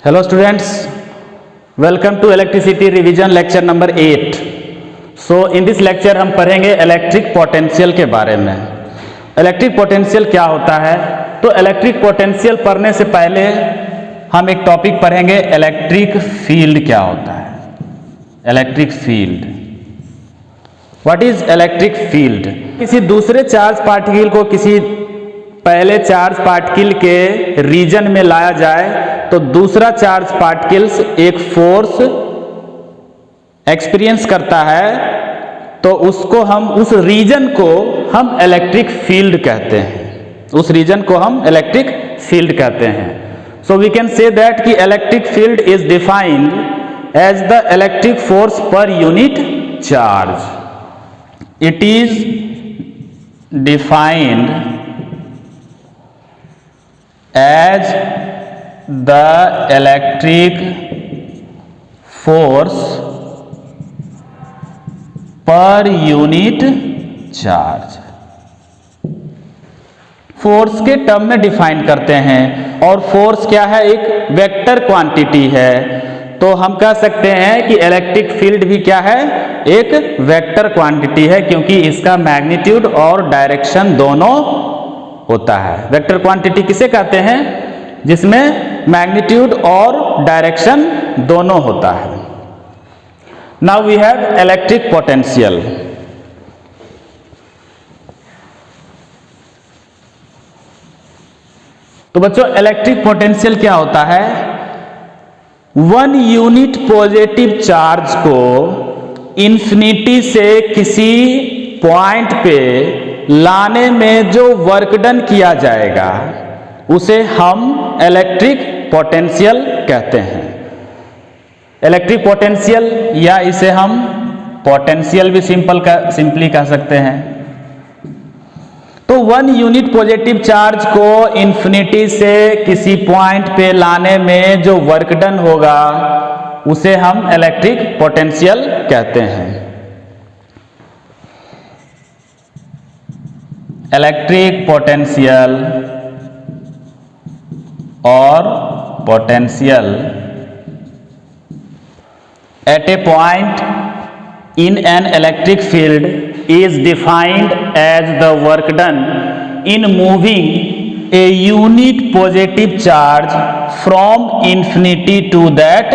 Hello students, welcome to electricity revision lecture number 8। So in this lecture हम पढ़ेंगे electric potential के बारे में। इलेक्ट्रिक पोटेंशियल क्या होता है? तो इलेक्ट्रिक पोटेंशियल पढ़ने से पहले हम एक टॉपिक पढ़ेंगे, इलेक्ट्रिक फील्ड क्या होता है। Electric field, what is electric field? किसी दूसरे चार्ज पार्टिकल को किसी पहले चार्ज पार्टिकल के रीजन में लाया जाए तो दूसरा चार्ज पार्टिकल्स एक फोर्स एक्सपीरियंस करता है, तो उसको हम उस रीजन को हम इलेक्ट्रिक फील्ड कहते हैं। उस रीजन को हम इलेक्ट्रिक फील्ड कहते हैं। So we can say that कि electric field is defined as the electric force per unit charge. It is defined as the electric force per unit charge। Force के term में define करते हैं, और force क्या है? एक वेक्टर क्वांटिटी है। तो हम कह सकते हैं कि इलेक्ट्रिक फील्ड भी क्या है? एक वेक्टर क्वांटिटी है, क्योंकि इसका मैग्नीट्यूड और डायरेक्शन दोनों होता है। वेक्टर क्वांटिटी किसे कहते हैं? जिसमें मैग्नीट्यूड और डायरेक्शन दोनों होता है। Now we have electric potential. तो बच्चों, इलेक्ट्रिक पोटेंशियल क्या होता है? वन यूनिट पॉजिटिव चार्ज को इंफिनिटी से किसी पॉइंट पे लाने में जो वर्क डन किया जाएगा उसे हम इलेक्ट्रिक पोटेंशियल कहते हैं। इलेक्ट्रिक पोटेंशियल, या इसे हम पोटेंशियल भी सिंपली कह सकते हैं। तो वन यूनिट पॉजिटिव चार्ज को इंफिनिटी से किसी पॉइंट पे लाने में जो वर्क डन होगा उसे हम इलेक्ट्रिक पोटेंशियल कहते हैं। इलेक्ट्रिक पोटेंशियल और potential at a point in an electric field is defined as the work done in moving a unit positive charge from infinity to that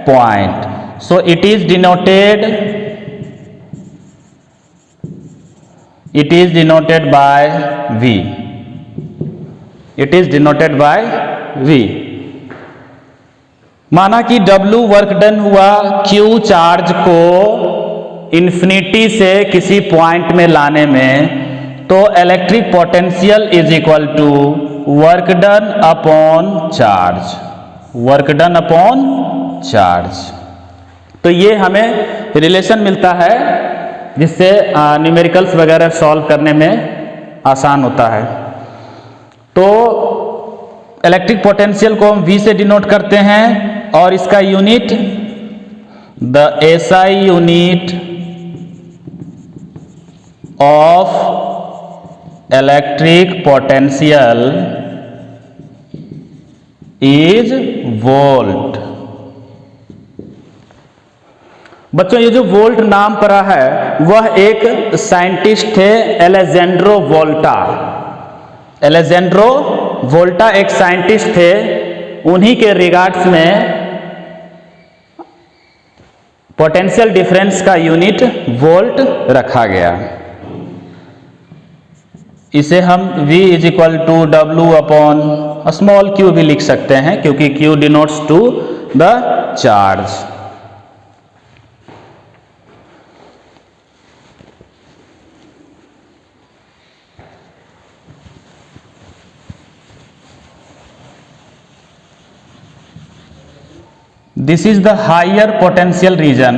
point. So it is denoted by V। It is denoted by V। माना कि W work done हुआ Q charge को infinity से किसी point में लाने में, तो electric potential is equal to work done upon charge. Work done upon charge. तो ये हमें रिलेशन मिलता है जिससे न्यूमेरिकल्स वगैरह सॉल्व करने में आसान होता है। तो इलेक्ट्रिक पोटेंशियल को हम V से डिनोट करते हैं, और इसका unit the SI unit of electric potential is volt. बच्चों, ये जो वोल्ट नाम पड़ा है वह एक साइंटिस्ट थे, एलेजेंड्रो वोल्टा। एलेजेंड्रो वोल्टा एक साइंटिस्ट थे, उन्हीं के रिगार्ड्स में पोटेंशियल डिफरेंस का यूनिट वोल्ट रखा गया। इसे हम V is equal to W upon small q भी लिख सकते हैं, क्योंकि Q denotes to the charge. This is the higher potential region,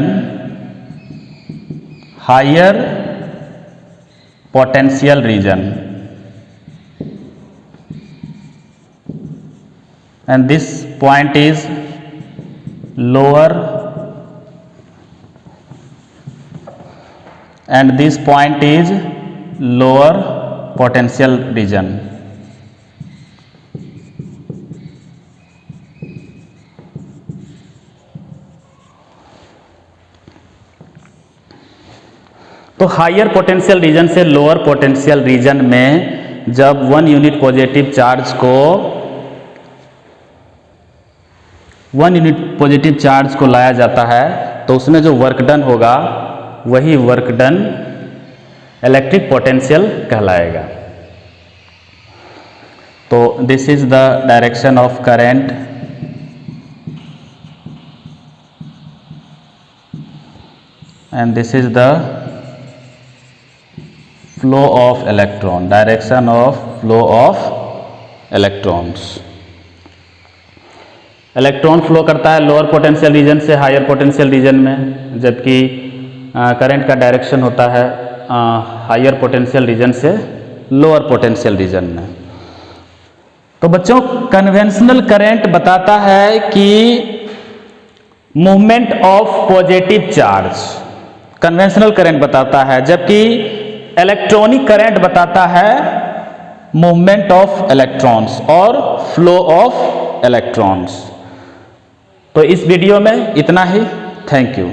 higher potential region, and this point is lower, and this point is lower potential region। तो higher potential region से lower potential region में जब 1 unit positive charge को लाया जाता है तो उसमें जो वर्क डन होगा वही वर्क डन इलेक्ट्रिक पोटेंशियल कहलाएगा। तो this is the direction of current and this is the flow of electron, direction of flow of electrons. Electron flow करता है लोअर पोटेंशियल रीजन से हायर पोटेंशियल रीजन में, जबकि current का direction होता है हायर पोटेंशियल रीजन से lower potential region में। तो बच्चों कन्वेंशनल करंट बताता है कि movement of positive charge, conventional current बताता है, जबकि इलेक्ट्रॉनिक करंट बताता है मूवमेंट ऑफ इलेक्ट्रॉन्स और फ्लो ऑफ इलेक्ट्रॉन्स। तो इस वीडियो में इतना ही। Thank you.